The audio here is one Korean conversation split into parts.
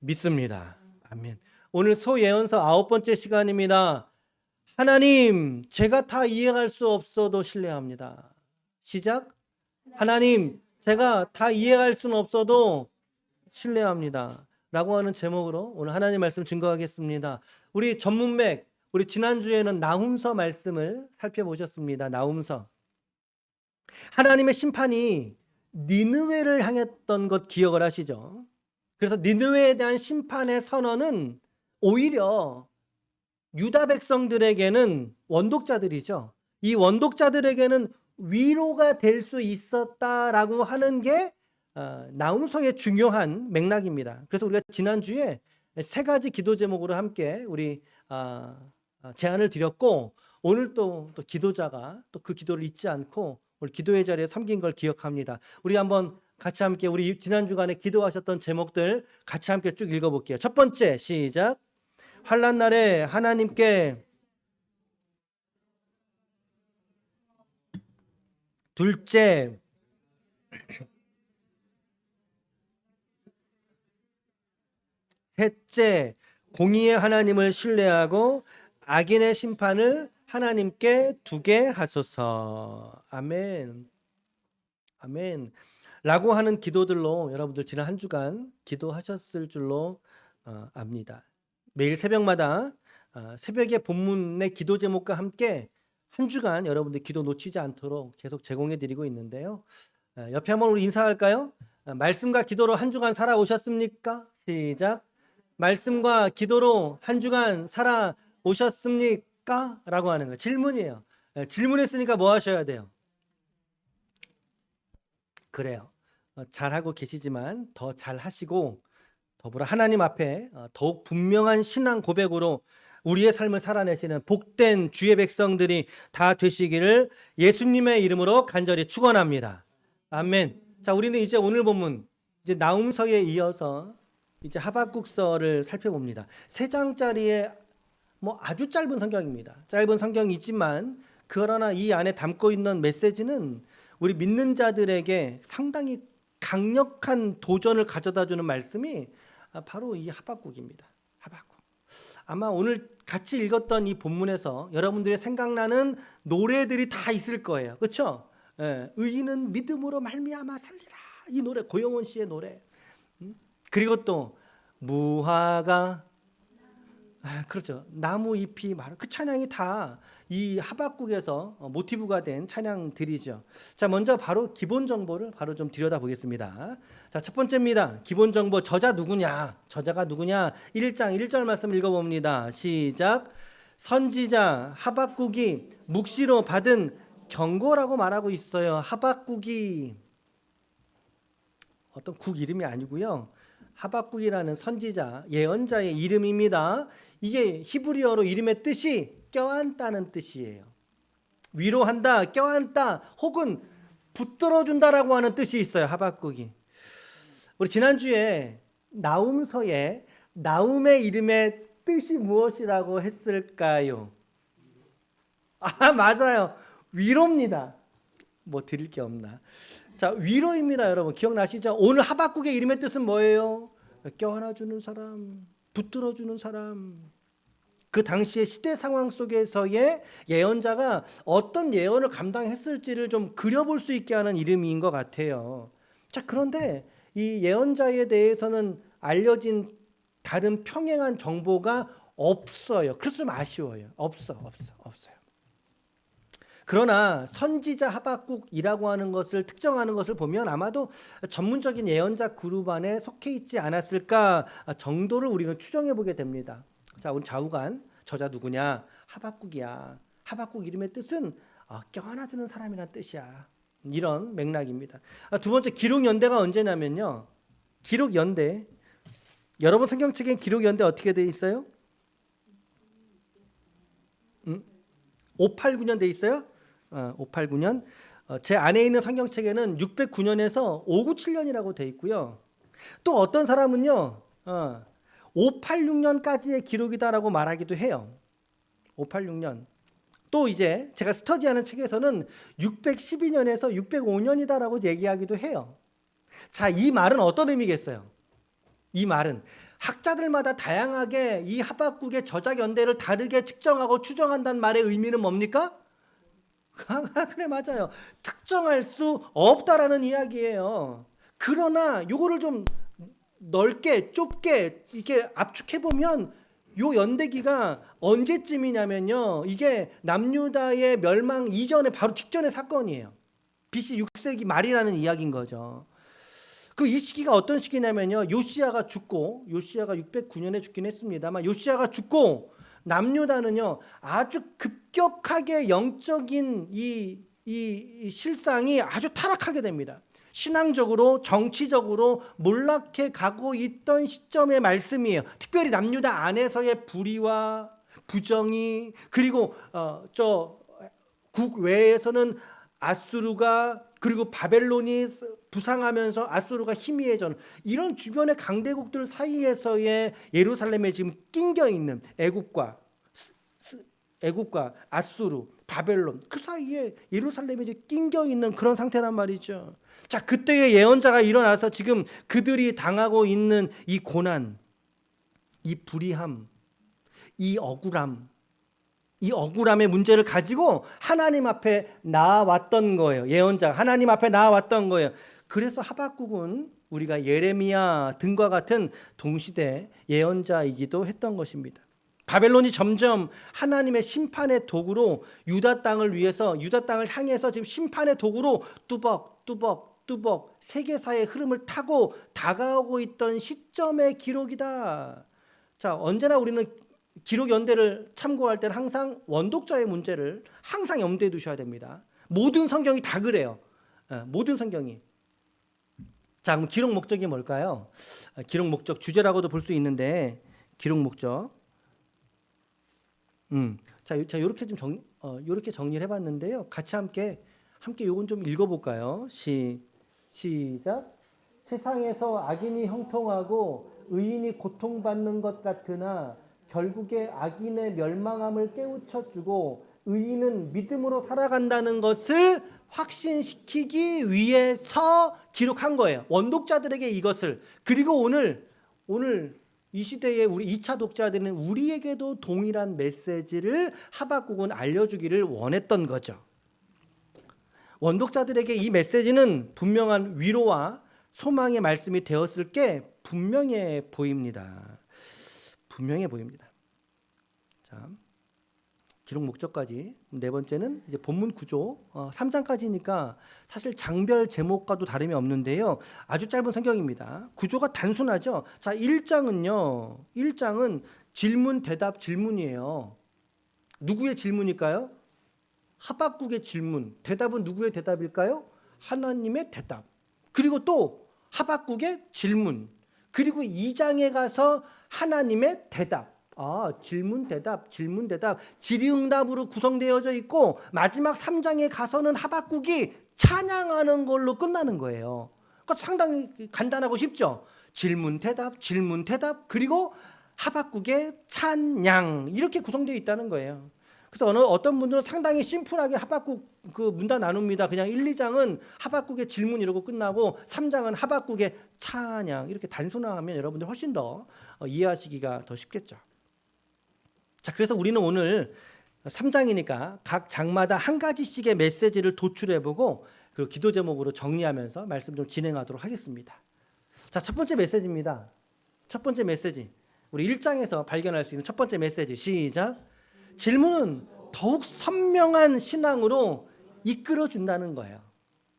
믿습니다. 아멘. 오늘 소예언서 9번째 시간입니다. 하나님, 제가 다 이해할 수 없어도 신뢰합니다. 시작. 하나님, 제가 다 이해할 수는 없어도 신뢰합니다. 라고 하는 제목으로 오늘 하나님 말씀 증거하겠습니다. 우리 전문맥, 우리 지난주에는 나훔서 말씀을 살펴보셨습니다. 나훔서. 하나님의 심판이 니느웨를 향했던 것 기억을 하시죠? 그래서 니느웨에 대한 심판의 선언은 오히려 유다 백성들에게는 원독자들이죠. 이 원독자들에게는 위로가 될 수 있었다라고 하는 게 나훔서의 중요한 맥락입니다. 그래서 우리가 지난주에 세 가지 기도 제목으로 함께 우리 제안을 드렸고, 오늘 또 기도자가 또 그 기도를 잊지 않고 오늘 기도의 자리에 섬긴 걸 기억합니다. 우리 한번 같이 함께 우리 지난 주간에 기도하셨던 제목들 같이 함께 쭉 읽어볼게요. 첫 번째, 시작. 환난 날에 하나님께, 둘째, 셋째, 공의의 하나님을 신뢰하고 악인의 심판을 하나님께 두게 하소서. 아멘. 아멘. 라고 하는 기도들로 여러분들 지난 한 주간 기도하셨을 줄로 압니다. 매일 새벽마다 새벽의 본문의 기도 제목과 함께 한 주간 여러분들 기도 놓치지 않도록 계속 제공해 드리고 있는데요. 옆에 한번 우리 인사할까요? 말씀과 기도로 한 주간 살아오셨습니까? 시작. 말씀과 기도로 한 주간 살아오셨습니까? 라고 하는 거 질문이에요. 질문했으니까 뭐 하셔야 돼요? 그래요. 잘하고 계시지만 더 잘하시고 더불어 하나님 앞에 더욱 분명한 신앙 고백으로 우리의 삶을 살아내시는 복된 주의 백성들이 다 되시기를 예수님의 이름으로 간절히 축원합니다. 아멘. 자, 우리는 이제 오늘 본문 이제 나훔서에 이어서 이제 하박국서를 살펴봅니다. 3장짜리의 아주 짧은 성경입니다. 짧은 성경이지만 그러나 이 안에 담고 있는 메시지는 우리 믿는 자들에게 상당히 강력한 도전을 가져다주는 말씀이 바로 이 하박국입니다. 하박국. 아마 오늘 같이 읽었던 이 본문에서 여러분들이 생각나는 노래들이 다 있을 거예요. 그렇죠? 의인은 믿음으로 말미암아 살리라. 이 노래, 고영원 씨의 노래. 그리고 또 무화과, 그렇죠. 나무 잎이 마른 그 찬양이 다 이 하박국에서 모티브가 된 찬양들이죠. 자, 먼저 바로 기본 정보를 바로 좀 들여다보겠습니다. 자, 첫 번째입니다. 기본 정보, 저자 누구냐? 저자가 누구냐? 1장 1절 말씀 읽어봅니다. 시작. 선지자 하박국이 묵시로 받은 경고라고 말하고 있어요. 하박국이 어떤 국 이름이 아니고요. 하박국이라는 선지자, 예언자의 이름입니다. 이게 히브리어로 이름의 뜻이 껴안다는 뜻이에요. 위로한다, 껴안다, 혹은 붙들어준다라고 하는 뜻이 있어요. 하박국이. 우리 지난주에 나훔서에 나훔의 이름의 뜻이 무엇이라고 했을까요? 맞아요. 위로입니다. 뭐 드릴 게 없나. 자, 위로입니다, 여러분. 기억나시죠? 오늘 하박국의 이름의 뜻은 뭐예요? 껴안아주는 사람, 붙들어주는 사람. 그 당시의 시대 상황 속에서의 예언자가 어떤 예언을 감당했을지를 좀 그려볼 수 있게 하는 이름인 것 같아요. 자, 그런데 이 예언자에 대해서는 알려진 다른 평행한 정보가 없어요. 그래서 좀 아쉬워요. 없어요. 그러나 선지자 하박국이라고 하는 것을 특정하는 것을 보면 아마도 전문적인 예언자 그룹 안에 속해 있지 않았을까 정도를 우리는 추정해 보게 됩니다. 자, 오늘 좌우간 저자 누구냐? 하박국이야. 하박국 이름의 뜻은 껴안아주는 사람이란 뜻이야. 이런 맥락입니다. 두 번째, 기록연대가 언제냐면요. 기록연대. 여러분 성경책엔 기록연대 어떻게 돼 있어요? 589년 돼 있어요? 589년. 제 안에 있는 성경책에는 609년에서 597년이라고 돼 있고요. 또 어떤 사람은요, 586년까지의 기록이다라고 말하기도 해요. 586년. 또 이제 제가 스터디하는 책에서는 612년에서 605년이다라고 얘기하기도 해요. 자, 이 말은 어떤 의미겠어요? 이 말은 학자들마다 다양하게 이 하박국의 저작 연대를 다르게 측정하고 추정한다는 말의 의미는 뭡니까? 그래, 맞아요. 특정할 수 없다라는 이야기예요. 그러나 요거를 좀 넓게 좁게 이렇게 압축해 보면 요 연대기가 언제쯤이냐면요, 이게 남유다의 멸망 이전에 바로 직전의 사건이에요. BC 6세기 말이라는 이야기인 거죠. 그 이 시기가 어떤 시기냐면요, 요시야가 죽고, 요시야가 609년에 죽긴 했습니다만, 요시야가 죽고 남유다는요 아주 급격하게 영적인 이 실상이 아주 타락하게 됩니다. 신앙적으로 정치적으로 몰락해 가고 있던 시점의 말씀이에요. 특별히 남유다 안에서의 불의와 부정이, 그리고 저 국외에서는 아수르가, 그리고 바벨론이 부상하면서 아수르가 희미해져, 이런 주변의 강대국들 사이에서의 예루살렘에 지금 낑겨 있는 애굽과 아수르, 바벨론, 그 사이에 예루살렘에 이제 낑겨 있는 그런 상태란 말이죠. 자, 그때의 예언자가 일어나서 지금 그들이 당하고 있는 이 고난, 이 불의함, 이 억울함의 문제를 가지고 하나님 앞에 나아왔던 거예요. 예언자가 하나님 앞에 나아왔던 거예요. 그래서 하박국은 우리가 예레미야 등과 같은 동시대 예언자이기도 했던 것입니다. 바벨론이 점점 하나님의 심판의 도구로 유다 땅을 향해서 지금 심판의 도구로 뚜벅 세계사의 흐름을 타고 다가오고 있던 시점의 기록이다. 자, 언제나 우리는 기록 연대를 참고할 때는 항상 원독자의 문제를 항상 염두에 두셔야 됩니다. 모든 성경이 다 그래요. 모든 성경이. 자, 그럼 기록 목적이 뭘까요? 기록 목적 주제라고도 볼 수 있는데, 기록 목적. 자, 이렇게 좀 이렇게 정리를 해봤는데요. 같이 함께 요건 좀 읽어볼까요? 시작. 세상에서 악인이 형통하고 의인이 고통받는 것 같으나 결국에 악인의 멸망함을 깨우쳐주고 의인은 믿음으로 살아간다는 것을 확신시키기 위해서 기록한 거예요. 원독자들에게 이것을. 그리고 오늘 이 시대의 우리 2차 독자들은 우리에게도 동일한 메시지를 하박국은 알려주기를 원했던 거죠. 원독자들에게 이 메시지는 분명한 위로와 소망의 말씀이 되었을 게 분명해 보입니다. 자, 기록 목적까지. 네 번째는 이제 본문 구조. 3장까지니까 사실 장별 제목과도 다름이 없는데요. 아주 짧은 성경입니다. 구조가 단순하죠. 자, 1장은 질문 대답 질문이에요. 누구의 질문일까요? 하박국의 질문. 대답은 누구의 대답일까요? 하나님의 대답. 그리고 또 하박국의 질문. 그리고 2장에 가서 하나님의 대답. 질문 대답 질의응답으로 구성되어져 있고, 마지막 3장에 가서는 하박국이 찬양하는 걸로 끝나는 거예요. 그러니까 상당히 간단하고 쉽죠. 질문 대답 그리고 하박국의 찬양, 이렇게 구성되어 있다는 거예요. 그래서 어떤 분들은 상당히 심플하게 하박국 그 문단 나눕니다. 그냥 1, 2장은 하박국의 질문 이러고 끝나고 3장은 하박국의 찬양, 이렇게 단순화하면 여러분들 훨씬 더 이해하시기가 더 쉽겠죠. 자, 그래서 우리는 오늘 3장이니까 각 장마다 한 가지씩의 메시지를 도출해보고 그리고 기도 제목으로 정리하면서 말씀 좀 진행하도록 하겠습니다. 자, 첫 번째 메시지입니다. 첫 번째 메시지, 우리 1장에서 발견할 수 있는 첫 번째 메시지. 시작. 질문은 더욱 선명한 신앙으로 이끌어준다는 거예요.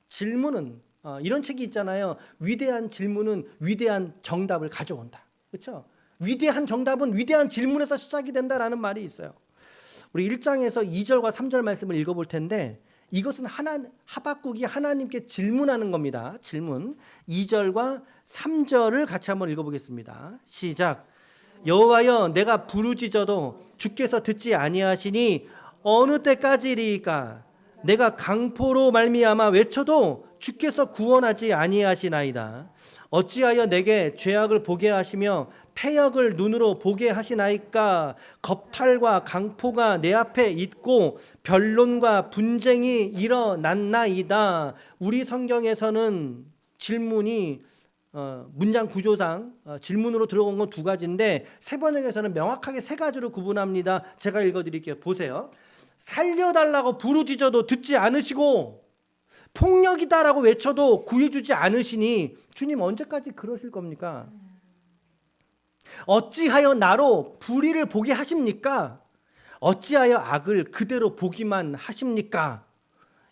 질문은 이런 책이 있잖아요. 위대한 질문은 위대한 정답을 가져온다. 그렇죠? 위대한 정답은 위대한 질문에서 시작이 된다라는 말이 있어요. 우리 1장에서 2절과 3절 말씀을 읽어볼 텐데, 이것은 하박국이 하나님께 질문하는 겁니다. 질문. 2절과 3절을 같이 한번 읽어보겠습니다. 시작. 여호와여, 내가 부르짖어도 주께서 듣지 아니하시니 어느 때까지리이까? 내가 강포로 말미암아 외쳐도 주께서 구원하지 아니하시나이다. 어찌하여 내게 죄악을 보게 하시며 패역을 눈으로 보게 하시나이까? 겁탈과 강포가 내 앞에 있고 변론과 분쟁이 일어났나이다. 우리 성경에서는 질문이 문장 구조상 질문으로 들어온 건 두 가지인데 세번역에서는 명확하게 세 가지로 구분합니다. 제가 읽어드릴게요. 보세요. 살려달라고 부르짖어도 듣지 않으시고 폭력이다라고 외쳐도 구해주지 않으시니 주님 언제까지 그러실 겁니까? 어찌하여 나로 불의를 보게 하십니까? 어찌하여 악을 그대로 보기만 하십니까?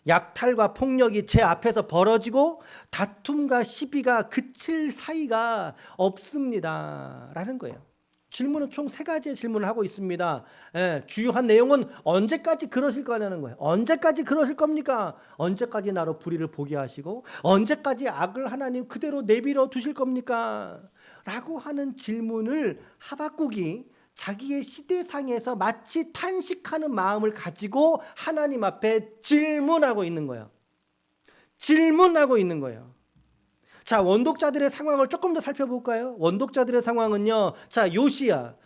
약탈과 폭력이 제 앞에서 벌어지고 다툼과 시비가 그칠 사이가 없습니다. 라는 거예요. 질문은 총 세 가지의 질문을 하고 있습니다. 주요한 내용은 언제까지 그러실 거냐는 거예요. 언제까지 그러실 겁니까? 언제까지 나로 불의를 보게 하시고 언제까지 악을 하나님 그대로 내버려 두실 겁니까? 라고 하는 질문을 하박국이 자기의 시대상에서 마치 탄식하는 마음을 가지고 하나님 앞에 질문하고 있는 거예요. 질문하고 있는 거예요. 자, 원독자들의 상황을 조금 더 살펴볼까요? 원독자들의 상황은요. 자, 요시야.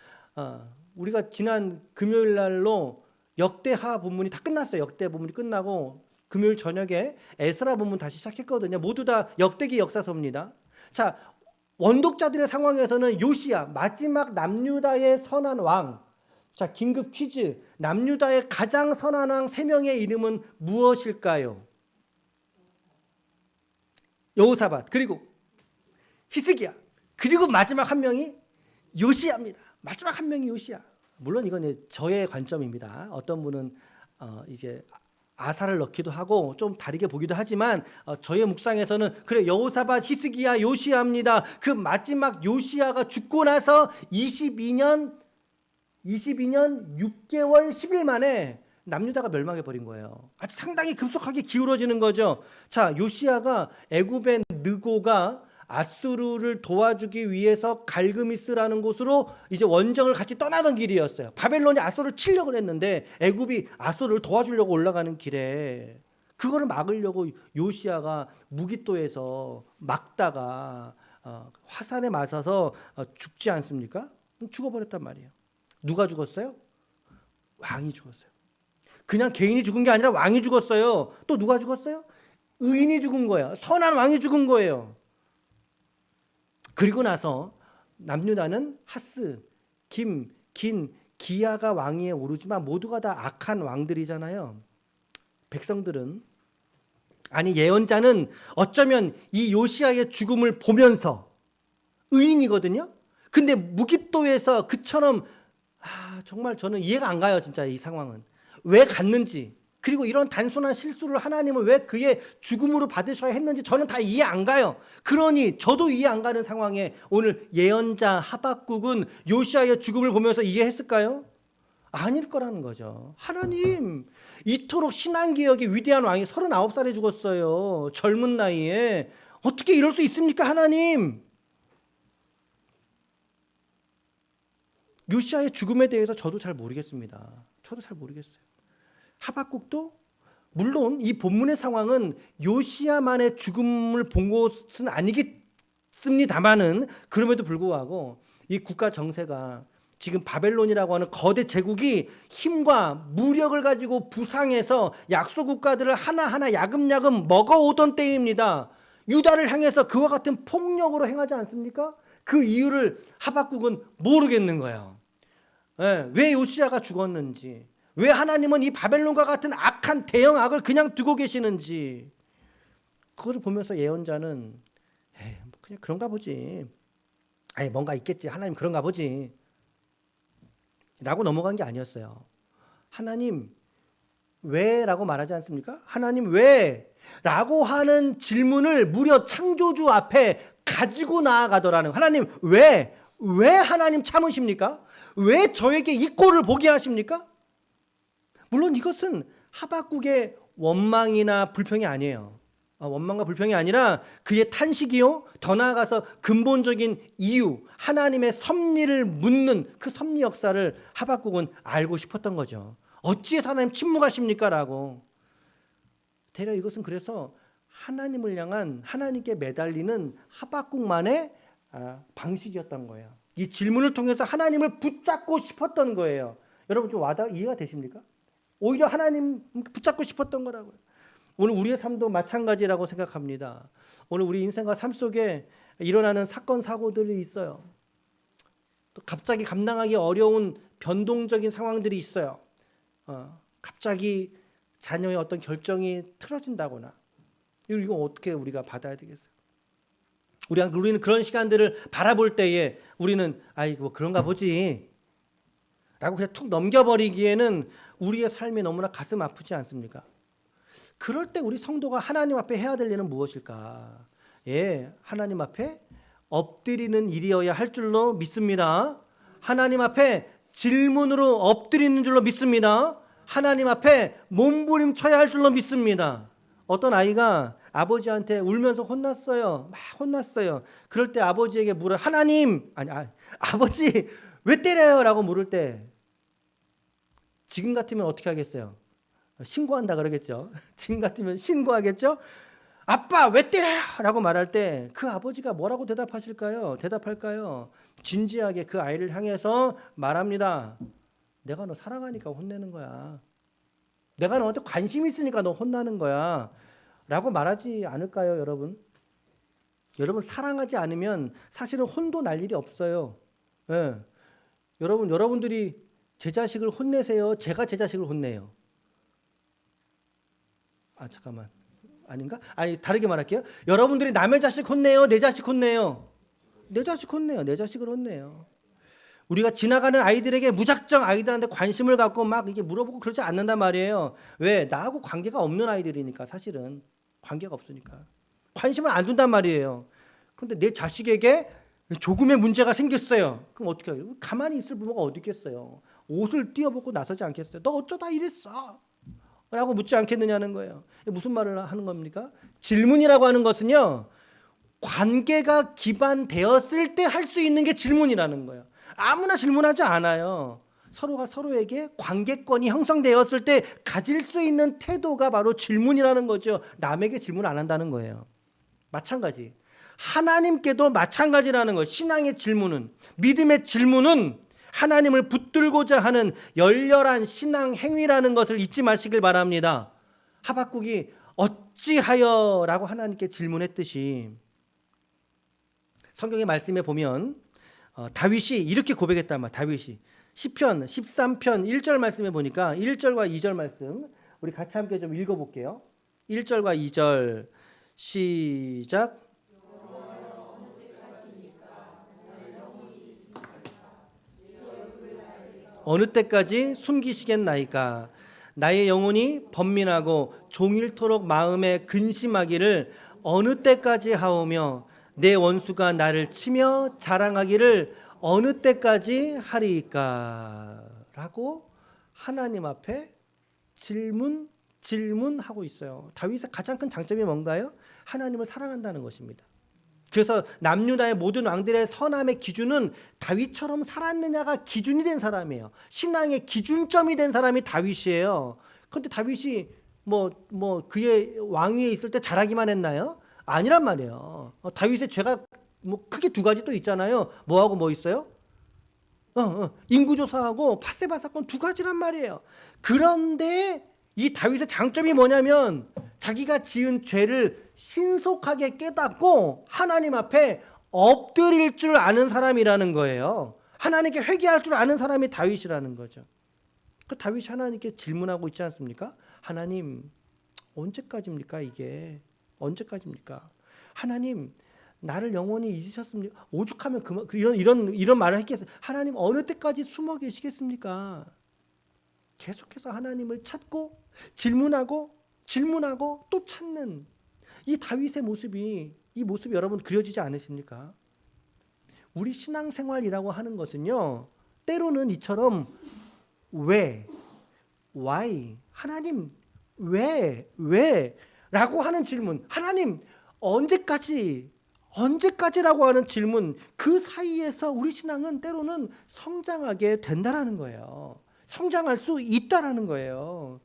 우리가 지난 금요일 날로 역대하 본문이 다 끝났어요. 역대 본문이 끝나고 금요일 저녁에 에스라 본문 다시 시작했거든요. 모두 다 역대기 역사서입니다. 자, 원독자들의 상황에서는 요시야, 마지막 남유다의 선한 왕. 자, 긴급 퀴즈. 남유다의 가장 선한 왕 3명의 이름은 무엇일까요? 여호사밧, 그리고 히스기야, 그리고 마지막 한 명이 요시야입니다. 마지막 한 명이 요시야. 물론 이건 저의 관점입니다. 어떤 분은 이제 아사를 넣기도 하고 좀 다르게 보기도 하지만 저의 묵상에서는 그래, 여호사밧, 히스기야, 요시야입니다. 그 마지막 요시야가 죽고 나서 22년 6개월 10일 만에 남유다가 멸망해 버린 거예요. 아주 상당히 급속하게 기울어지는 거죠. 자, 요시야가 애굽의 느고가 아수르를 도와주기 위해서 갈그미스라는 곳으로 이제 원정을 같이 떠나던 길이었어요. 바벨론이 아수르를 치려고 했는데 애굽이 아수르를 도와주려고 올라가는 길에 그거를 막으려고 요시야가 무기또에서 막다가 화산에 맞아서 죽지 않습니까? 죽어버렸단 말이에요. 누가 죽었어요? 왕이 죽었어요. 그냥 개인이 죽은 게 아니라 왕이 죽었어요. 또 누가 죽었어요? 의인이 죽은 거예요. 선한 왕이 죽은 거예요. 그리고 나서 남유다는 하스, 김, 긴, 기야가 왕위에 오르지만 모두가 다 악한 왕들이잖아요. 백성들은, 아니 예언자는 어쩌면 이 요시야의 죽음을 보면서 의인이거든요. 근데 무기또에서 그처럼 정말 저는 이해가 안 가요. 진짜 이 상황은 왜 갔는지, 그리고 이런 단순한 실수를 하나님은 왜 그의 죽음으로 받으셔야 했는지 저는 다 이해 안 가요. 그러니 저도 이해 안 가는 상황에 오늘 예언자 하박국은 요시야의 죽음을 보면서 이해했을까요? 아닐 거라는 거죠. 하나님, 이토록 신앙개혁의 위대한 왕이 39살에 죽었어요. 젊은 나이에. 어떻게 이럴 수 있습니까, 하나님? 요시야의 죽음에 대해서 저도 잘 모르겠습니다. 저도 잘 모르겠어요. 하박국도 물론 이 본문의 상황은 요시야만의 죽음을 본 것은 아니겠습니다만은 그럼에도 불구하고 이 국가 정세가 지금 바벨론이라고 하는 거대 제국이 힘과 무력을 가지고 부상해서 약소 국가들을 하나하나 야금야금 먹어오던 때입니다. 유다를 향해서 그와 같은 폭력으로 행하지 않습니까? 그 이유를 하박국은 모르겠는 거예요. 왜 요시야가 죽었는지, 왜 하나님은 이 바벨론과 같은 악한 대형 악을 그냥 두고 계시는지, 그것을 보면서 예언자는 그냥 그런가 보지, 뭔가 있겠지, 하나님 그런가 보지 라고 넘어간 게 아니었어요. 하나님 왜? 라고 말하지 않습니까? 하나님 왜? 라고 하는 질문을 무려 창조주 앞에 가지고 나아가더라는, 하나님 왜? 왜 하나님 참으십니까? 왜 저에게 이 꼴을 보게 하십니까? 물론 이것은 하박국의 원망이나 불평이 아니에요. 원망과 불평이 아니라 그의 탄식이요, 더 나아가서 근본적인 이유, 하나님의 섭리를 묻는 그 섭리 역사를 하박국은 알고 싶었던 거죠. 어찌해서 하나님 침묵하십니까? 라고. 대략 이것은 그래서 하나님을 향한, 하나님께 매달리는 하박국만의 방식이었던 거예요. 이 질문을 통해서 하나님을 붙잡고 싶었던 거예요. 여러분 좀 이해가 되십니까? 오히려 하나님 붙잡고 싶었던 거라고요. 오늘 우리의 삶도 마찬가지라고 생각합니다. 오늘 우리 인생과 삶 속에 일어나는 사건 사고들이 있어요. 또 갑자기 감당하기 어려운 변동적인 상황들이 있어요. 갑자기 자녀의 어떤 결정이 틀어진다거나, 이거 어떻게 우리가 받아야 되겠어요? 우리는 그런 시간들을 바라볼 때에 우리는 뭐 그런가 보지 라고 그냥 툭 넘겨버리기에는 우리의 삶이 너무나 가슴 아프지 않습니까? 그럴 때 우리 성도가 하나님 앞에 해야 될 일은 무엇일까? 하나님 앞에 엎드리는 일이어야 할 줄로 믿습니다. 하나님 앞에 질문으로 엎드리는 줄로 믿습니다. 하나님 앞에 몸부림쳐야 할 줄로 믿습니다. 어떤 아이가 아버지한테 울면서 혼났어요. 막 혼났어요. 그럴 때 아버지에게 물어, 아버지 왜 때려요? 라고 물을 때 지금 같으면 어떻게 하겠어요? 신고한다 그러겠죠. 지금 같으면 신고하겠죠. 아빠 왜 때려요? 라고 말할 때 그 아버지가 뭐라고 대답할까요? 진지하게 그 아이를 향해서 말합니다. 내가 너 사랑하니까 혼내는 거야. 내가 너한테 관심 있으니까 너 혼나는 거야. 라고 말하지 않을까요, 여러분? 여러분, 사랑하지 않으면 사실은 혼도 날 일이 없어요. 여러분들이 제 자식을 혼내세요? 제가 제 자식을 혼내요? 잠깐만. 아닌가? 다르게 말할게요. 여러분들이 남의 자식 혼내요? 내 자식 혼내요? 내 자식 혼내요. 내 자식을 혼내요. 우리가 지나가는 아이들에게 무작정 아이들한테 관심을 갖고 막 이게 물어보고 그러지 않는단 말이에요. 왜? 나하고 관계가 없는 아이들이니까. 사실은 관계가 없으니까 관심을 안 둔단 말이에요. 그런데 내 자식에게 조금의 문제가 생겼어요. 그럼 어떻게 해요? 가만히 있을 부모가 어디 있겠어요? 옷을 띄워보고 나서지 않겠어요? 너 어쩌다 이랬어? 라고 묻지 않겠느냐는 거예요. 무슨 말을 하는 겁니까? 질문이라고 하는 것은요, 관계가 기반되었을 때 할 수 있는 게 질문이라는 거예요. 아무나 질문하지 않아요. 서로가 서로에게 관계권이 형성되었을 때 가질 수 있는 태도가 바로 질문이라는 거죠. 남에게 질문 안 한다는 거예요. 마찬가지. 하나님께도 마찬가지라는 거예요. 신앙의 질문은, 믿음의 질문은 하나님을 붙들고자 하는 열렬한 신앙 행위라는 것을 잊지 마시길 바랍니다. 하박국이 어찌하여 라고 하나님께 질문했듯이 성경의 말씀에 보면 다윗이 이렇게 고백했단 말이에요. 다윗이 시편 13편 1절 말씀에 보니까 1절과 2절 말씀 우리 같이 함께 좀 읽어볼게요. 1절과 2절 시작. 어느 때까지 숨기시겠나이까? 나의 영혼이 번민하고 종일토록 마음에 근심하기를 어느 때까지 하오며 내 원수가 나를 치며 자랑하기를 어느 때까지 하리이까? 라고 하나님 앞에 질문하고 있어요. 다윗의 가장 큰 장점이 뭔가요? 하나님을 사랑한다는 것입니다. 그래서 남유다의 모든 왕들의 선함의 기준은 다윗처럼 살았느냐가 기준이 된 사람이에요. 신앙의 기준점이 된 사람이 다윗이에요. 그런데 다윗이 그의 왕위에 있을 때 잘하기만 했나요? 아니란 말이에요. 다윗의 죄가 크게 두 가지 또 있잖아요. 뭐하고 뭐 있어요? 인구조사하고 밧세바 사건 두 가지란 말이에요. 그런데 이 다윗의 장점이 뭐냐면 자기가 지은 죄를 신속하게 깨닫고 하나님 앞에 엎드릴 줄 아는 사람이라는 거예요. 하나님께 회개할 줄 아는 사람이 다윗이라는 거죠. 그 다윗이 하나님께 질문하고 있지 않습니까? 하나님, 언제까지입니까 이게? 언제까지입니까? 하나님, 나를 영원히 잊으셨습니까? 오죽하면 이런 말을 했겠어요. 하나님, 어느 때까지 숨어 계시겠습니까? 계속해서 하나님을 찾고 질문하고 또 찾는 이 다윗의 모습이, 이 모습이 여러분 그려지지 않으십니까? 우리 신앙생활이라고 하는 것은요, 때로는 이처럼 왜, why, 하나님 왜 라고 하는 질문, 하나님 언제까지라고 하는 질문, 그 사이에서 우리 신앙은 때로는 성장하게 된다라는 거예요. 성장할 수 있다라는 거예요.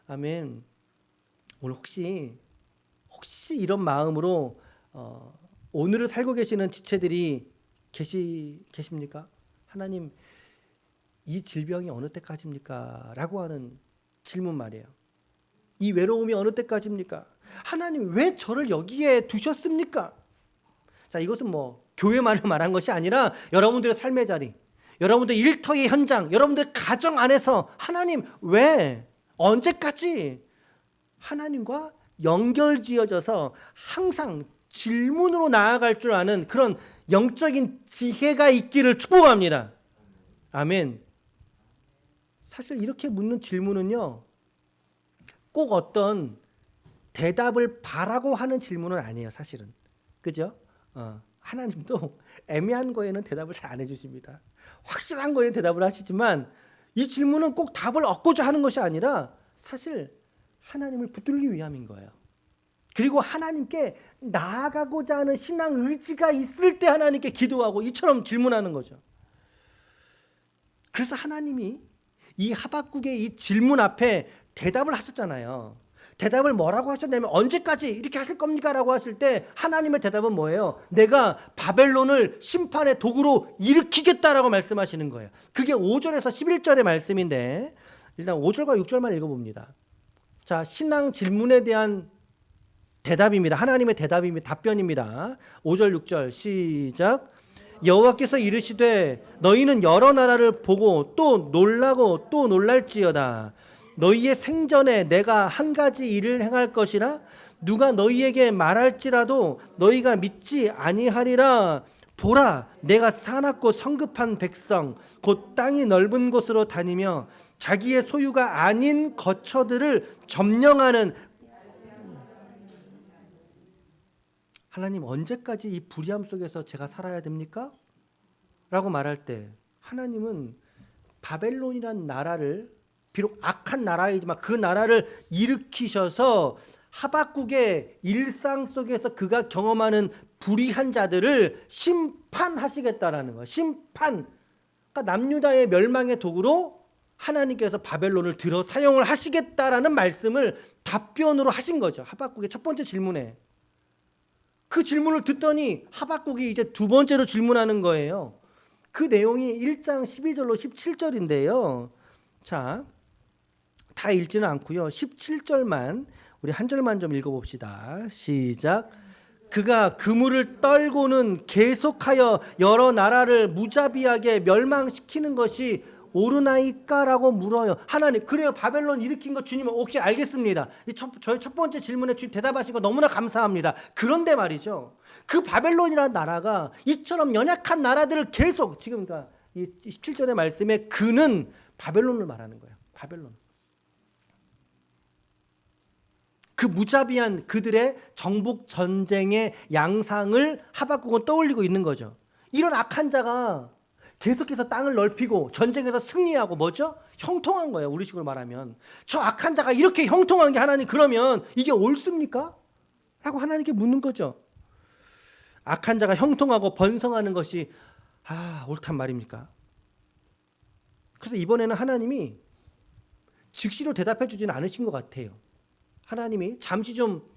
아멘. 오늘 혹시 이런 마음으로 오늘을 살고 계시는 지체들이 계십니까? 하나님, 이 질병이 어느 때까지입니까? 라고 하는 질문 말이에요. 이 외로움이 어느 때까지입니까? 하나님, 왜 저를 여기에 두셨습니까? 자, 이것은 뭐 교회만을 말한 것이 아니라 여러분들의 삶의 자리, 여러분들 일터의 현장, 여러분들 가정 안에서 하나님 왜 언제까지 하나님과 연결지어져서 항상 질문으로 나아갈 줄 아는 그런 영적인 지혜가 있기를 축복합니다. 아멘. 사실 이렇게 묻는 질문은요, 꼭 어떤 대답을 바라고 하는 질문은 아니에요, 사실은. 그죠? 하나님도 애매한 거에는 대답을 잘 안 해주십니다. 확실한 거에는 대답을 하시지만 이 질문은 꼭 답을 얻고자 하는 것이 아니라 사실 하나님을 붙들기 위함인 거예요. 그리고 하나님께 나아가고자 하는 신앙 의지가 있을 때 하나님께 기도하고 이처럼 질문하는 거죠. 그래서 하나님이 이 하박국의 이 질문 앞에 대답을 하셨잖아요. 대답을 뭐라고 하셨냐면 언제까지 이렇게 하실 겁니까? 라고 하실 때 하나님의 대답은 뭐예요? 내가 바벨론을 심판의 도구로 일으키겠다라고 말씀하시는 거예요. 그게 5절에서 11절의 말씀인데 일단 5절과 6절만 읽어봅니다. 자, 신앙 질문에 대한 대답입니다. 하나님의 대답입니다. 답변입니다. 5절 6절 시작. 여호와께서 이르시되 너희는 여러 나라를 보고 또 놀라고 또 놀랄지어다. 너희의 생전에 내가 한 가지 일을 행할 것이라 누가 너희에게 말할지라도 너희가 믿지 아니하리라. 보라, 내가 사납고 성급한 백성 곧 땅이 넓은 곳으로 다니며 자기의 소유가 아닌 거처들을 점령하는. 하나님 언제까지 이 불의함 속에서 제가 살아야 됩니까? 라고 말할 때 하나님은 바벨론이란 나라를, 비록 악한 나라이지만 그 나라를 일으키셔서 하박국의 일상 속에서 그가 경험하는 불의한 자들을 심판하시겠다라는 거예요. 심판. 그러니까 남유다의 멸망의 도구로 하나님께서 바벨론을 들어 사용을 하시겠다라는 말씀을 답변으로 하신 거죠. 하박국의 첫 번째 질문에. 그 질문을 듣더니 하박국이 이제 두 번째로 질문하는 거예요. 그 내용이 1장 12절로 17절인데요. 자, 다 읽지는 않고요. 17절만 우리 한 절만 좀 읽어봅시다. 시작. 그가 그물을 떨고는 계속하여 여러 나라를 무자비하게 멸망시키는 것이 오르나이까라고 물어요. 하나님, 그래요. 바벨론 일으킨 거 주님, 오케이, 알겠습니다. 저희 첫 번째 질문에 주님 대답하신 거 너무나 감사합니다. 그런데 말이죠, 그 바벨론이라는 나라가 이처럼 연약한 나라들을 계속, 지금 그러니까 이 17절의 말씀에 그는 바벨론을 말하는 거예요. 바벨론. 그 무자비한 그들의 정복 전쟁의 양상을 하박국은 떠올리고 있는 거죠. 이런 악한 자가 계속해서 땅을 넓히고 전쟁에서 승리하고 뭐죠? 형통한 거예요. 우리식으로 말하면. 저 악한 자가 이렇게 형통한 게 하나님, 그러면 이게 옳습니까? 라고 하나님께 묻는 거죠. 악한 자가 형통하고 번성하는 것이 옳단 말입니까? 그래서 이번에는 하나님이 즉시로 대답해 주지는 않으신 것 같아요. 하나님이 잠시 좀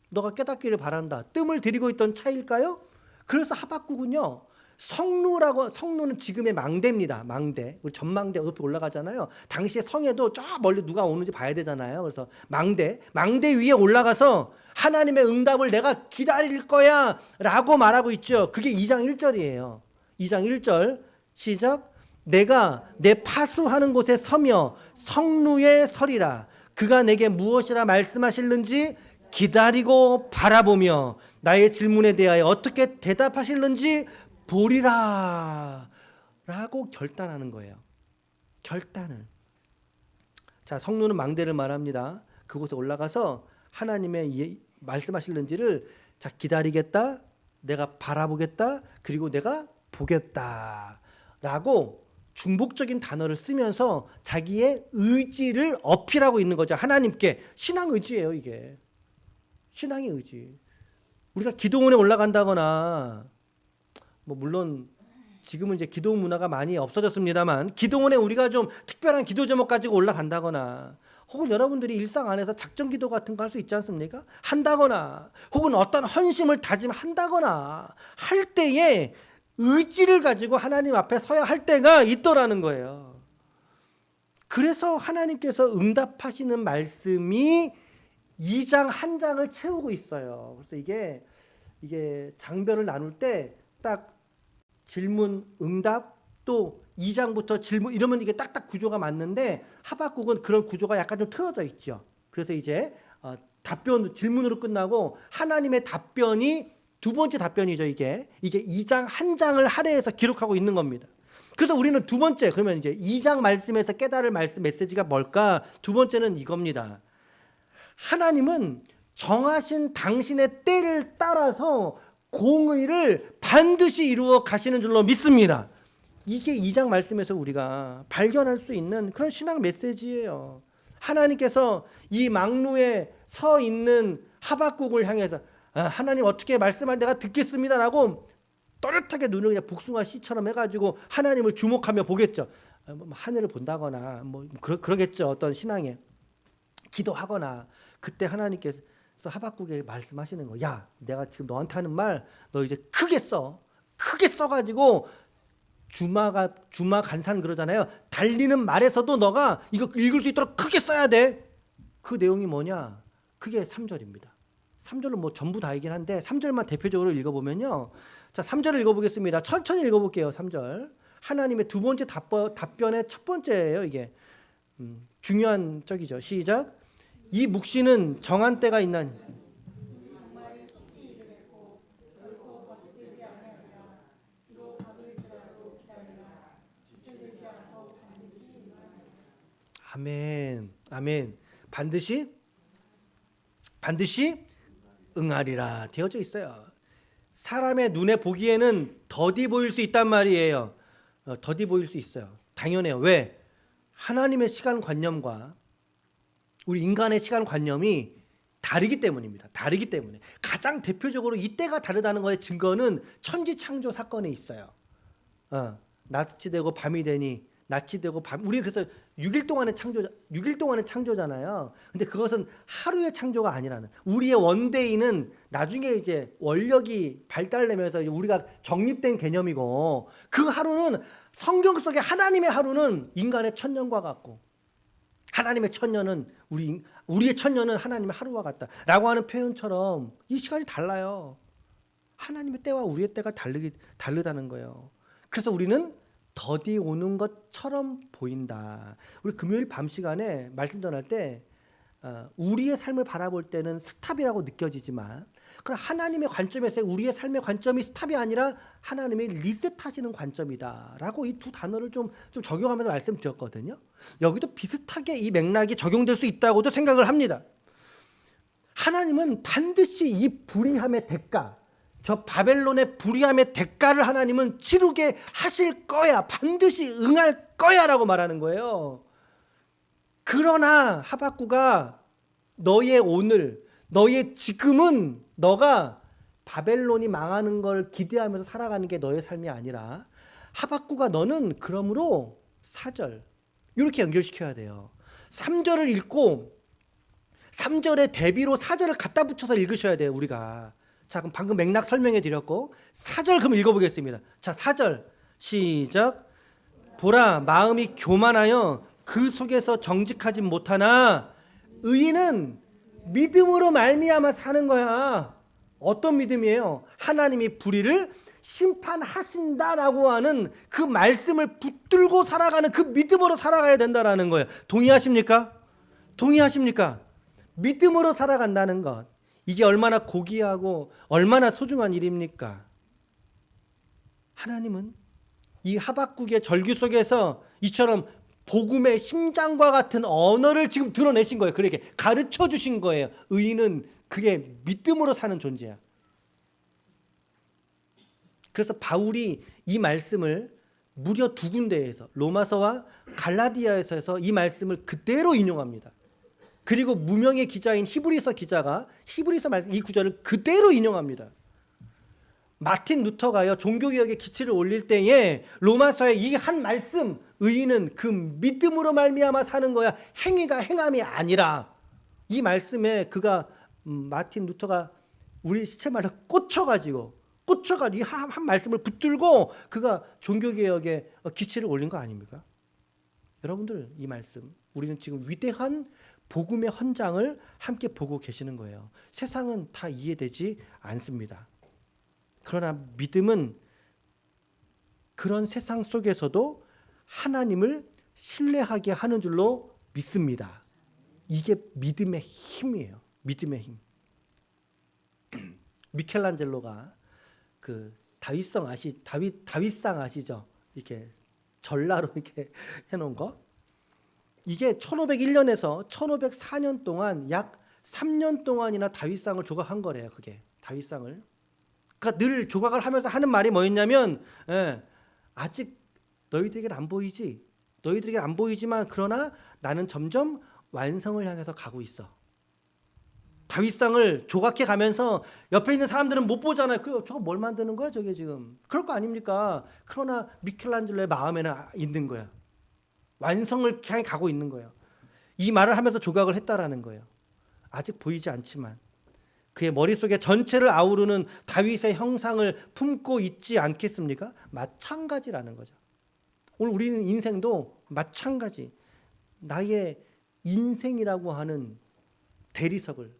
너가 깨닫기를 바란다, 뜸을 들이고 있던 차일까요? 그래서 하박국은요, 성루는 지금의 망대입니다. 망대. 우리 전망대 높이 올라가잖아요. 당시에 성에도 저 멀리 누가 오는지 봐야 되잖아요. 그래서 망대 위에 올라가서 하나님의 응답을 내가 기다릴 거야 라고 말하고 있죠. 그게 2장 1절이에요. 2장 1절 시작. 내가 내 파수하는 곳에 서며 성루에 서리라. 그가 내게 무엇이라 말씀하실는지 기다리고 바라보며 나의 질문에 대하여 어떻게 대답하실는지 보리라 라고 결단하는 거예요. 결단을. 자, 성루는 망대를 말합니다. 그곳에 올라가서 하나님의 말씀하실는지를 자, 기다리겠다, 내가 바라보겠다, 그리고 내가 보겠다 라고 중복적인 단어를 쓰면서 자기의 의지를 어필하고 있는 거죠. 하나님께. 신앙 의지예요, 이게. 신앙의 의지. 우리가 기도원에 올라간다거나, 뭐 물론 지금은 이제 기도원 문화가 많이 없어졌습니다만, 기도원에 우리가 좀 특별한 기도 제목 가지고 올라간다거나, 혹은 여러분들이 일상 안에서 작전 기도 같은 거 할 수 있지 않습니까? 한다거나, 혹은 어떤 헌심을 다짐한다거나 할 때에 의지를 가지고 하나님 앞에 서야 할 때가 있더라는 거예요. 그래서 하나님께서 응답하시는 말씀이 2장 한 장을 채우고 있어요. 그래서 이게 이게 장별을 나눌 때 딱 질문, 응답 또 2장부터 질문 이러면 이게 딱딱 구조가 맞는데 하박국은 그런 구조가 약간 좀 틀어져 있죠. 그래서 이제 답변 질문으로 끝나고 하나님의 답변이 두 번째 답변이죠. 이게 2장 한 장을 할애해서 기록하고 있는 겁니다. 그래서 우리는 두 번째 그러면 이제 2장 말씀에서 깨달을 말씀 메시지가 뭘까? 두 번째는 이겁니다. 하나님은 정하신 당신의 때를 따라서 공의를 반드시 이루어 가시는 줄로 믿습니다. 이게 2장 말씀에서 우리가 발견할 수 있는 그런 신앙 메시지예요. 하나님께서 이 망루에 서 있는 하박국을 향해서 하나님 어떻게 말씀한 내가 듣겠습니다라고 또렷하게 눈을 그냥 복숭아 씨처럼 해가지고 하나님을 주목하며 보겠죠. 하늘을 본다거나 그러겠죠. 어떤 신앙에 기도하거나 그때 하나님께서 하박국에 말씀하시는 거. 야, 내가 지금 너한테 하는 말 너 이제 크게 써가지고 주마 간산 그러잖아요. 달리는 말에서도 너가 이거 읽을 수 있도록 크게 써야 돼. 그 내용이 뭐냐? 그게 3절입니다. 3절은 전부 다이긴 한데 3절만 대표적으로 읽어보면요. 자, 3절을 읽어보겠습니다. 천천히 읽어볼게요. 3절. 하나님의 두 번째 답변의 첫 번째예요. 이게 중요한 적이죠. 시작. 이 묵시는 정한 때가 있나니 아멘. 아멘. 반드시 응하리라 되어져 있어요. 사람의 눈에 보기에는 더디 보일 수 있단 말이에요. 더디 보일 수 있어요. 당연해요. 왜? 하나님의 시간관념과 우리 인간의 시간관념이 다르기 때문입니다. 다르기 때문에 가장 대표적으로 이때가 다르다는 것의 증거는 천지창조 사건에 있어요. 낮이 되고 밤이 되니 낮이 되고 우리 그래서 6일 동안의 창조잖아요. 근데 그것은 하루의 창조가 아니라는. 우리의 원데이는 나중에 이제 원력이 발달되면서 우리가 정립된 개념이고 그 하루는 성경 속의 하나님의 하루는 인간의 천년과 같고 하나님의 천년은 우리의 천년은 하나님의 하루와 같다라고 하는 표현처럼 이 시간이 달라요. 하나님의 때와 우리의 때가 다르다는 거예요. 그래서 우리는 더디 오는 것처럼 보인다. 우리 금요일 밤 시간에 말씀 전할 때 우리의 삶을 바라볼 때는 스탑이라고 느껴지지만 그럼 하나님의 관점에서 우리의 삶의 관점이 스탑이 아니라 하나님이 리셋하시는 관점이다라고 이 두 단어를 좀 적용하면서 말씀드렸거든요. 여기도 비슷하게 이 맥락이 적용될 수 있다고도 생각을 합니다. 하나님은 반드시 이 불의함의 대가, 저 바벨론의 불의함의 대가를 하나님은 치르게 하실 거야. 반드시 응할 거야 라고 말하는 거예요. 그러나 하박국아 너의 오늘, 너의 지금은 너가 바벨론이 망하는 걸 기대하면서 살아가는 게 너의 삶이 아니라 하박국아 너는 그러므로 4절 이렇게 연결시켜야 돼요. 3절을 읽고 3절의 대비로 4절을 갖다 붙여서 읽으셔야 돼요. 우리가. 자, 그럼 방금 맥락 설명해 드렸고 4절 그럼 읽어보겠습니다. 자, 4절 시작. 보라 마음이 교만하여 그 속에서 정직하지 못하나 의인은 믿음으로 말미암아 사는 거야. 어떤 믿음이에요? 하나님이 불의를 심판하신다라고 하는 그 말씀을 붙들고 살아가는 그 믿음으로 살아가야 된다라는 거예요. 동의하십니까? 동의하십니까? 믿음으로 살아간다는 것. 이게 얼마나 고귀하고 얼마나 소중한 일입니까? 하나님은 이 하박국의 절규 속에서 이처럼 복음의 심장과 같은 언어를 지금 드러내신 거예요. 그렇게 가르쳐 주신 거예요. 의인은 그게 믿음으로 사는 존재야. 그래서 바울이 이 말씀을 무려 두 군데에서 로마서와 갈라디아에서 이 말씀을 그대로 인용합니다. 그리고 무명의 기자인 히브리서 기자가 히브리서 말씀 이 구절을 그대로 인용합니다. 마틴 루터가요 종교개혁의 기치를 올릴 때에 로마서의 이 한 말씀 의인은 그 믿음으로 말미암아 사는 거야. 행위가 행함이 아니라 이 말씀에 그가 마틴 루터가 우리 시체말로 꽂혀가지고 이 한 말씀을 붙들고 그가 종교개혁의 기치를 올린 거 아닙니까? 여러분들 이 말씀 우리는 지금 위대한 복음의 헌장을 함께 보고 계시는 거예요. 세상은 다 이해되지 않습니다. 그러나 믿음은 그런 세상 속에서도 하나님을 신뢰하게 하는 줄로 믿습니다. 이게 믿음의 힘이에요. 믿음의 힘. 미켈란젤로가 그 다윗상 아시죠? 이렇게 전라로 이렇게 해놓은 거. 이게 1501년에서 1504년 동안 약 3년 동안이나 다윗상을 조각한 거래요. 그게 다윗상을. 그러니까 늘 조각을 하면서 하는 말이 뭐였냐면, 아직 너희들에게는 안 보이지. 너희들에게 안 보이지만 그러나 나는 점점 완성을 향해서 가고 있어. 다윗상을 조각해 가면서 옆에 있는 사람들은 못 보잖아요. 저거 뭘 만드는 거야, 저게 지금? 그럴 거 아닙니까? 그러나 미켈란젤로의 마음에는 있는 거야. 완성을 향해 가고 있는 거예요. 이 말을 하면서 조각을 했다라는 거예요. 아직 보이지 않지만 그의 머릿속에 전체를 아우르는 다윗의 형상을 품고 있지 않겠습니까? 마찬가지라는 거죠. 오늘 우리는 인생도 마찬가지. 나의 인생이라고 하는 대리석을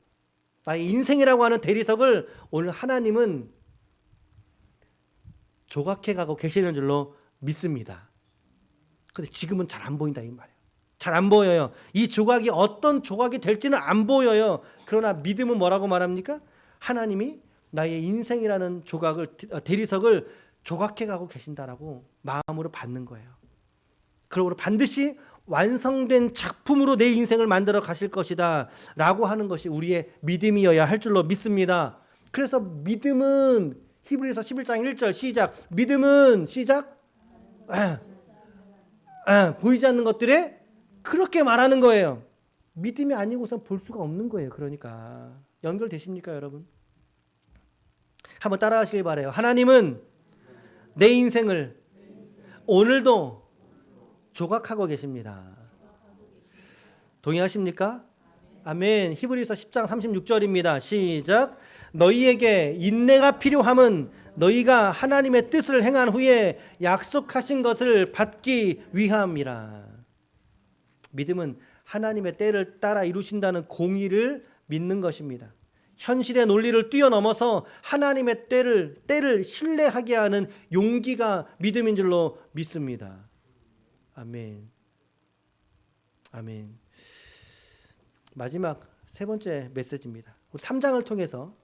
오늘 하나님은 조각해 가고 계시는 줄로 믿습니다. 근데 지금은 잘 안 보인다 이 말이에요. 잘 안 보여요. 이 조각이 어떤 조각이 될지는 안 보여요. 그러나 믿음은 뭐라고 말합니까? 하나님이 나의 인생이라는 대리석을 조각해 가고 계신다라고 마음으로 받는 거예요. 그러므로 반드시 완성된 작품으로 내 인생을 만들어 가실 것이다 라고 하는 것이 우리의 믿음이어야 할 줄로 믿습니다. 그래서 믿음은 히브리서 11장 1절 시작. 믿음은 시작. 보이지 않는 것들에 그렇게 말하는 거예요. 믿음이 아니고선 볼 수가 없는 거예요. 그러니까 연결되십니까 여러분? 한번 따라하시길 바라요. 하나님은 내 인생을 오늘도 조각하고 계십니다. 동의하십니까? 아멘. 히브리서 10장 36절입니다. 시작. 너희에게 인내가 필요함은 너희가 하나님의 뜻을 행한 후에 약속하신 것을 받기 위함이라. 믿음은 하나님의 때를 따라 이루신다는 공의를 믿는 것입니다. 현실의 논리를 뛰어넘어서 하나님의 때를 신뢰하게 하는 용기가 믿음인 줄로 믿습니다. 아멘. 아멘. 마지막 세 번째 메시지입니다. 3장을 통해서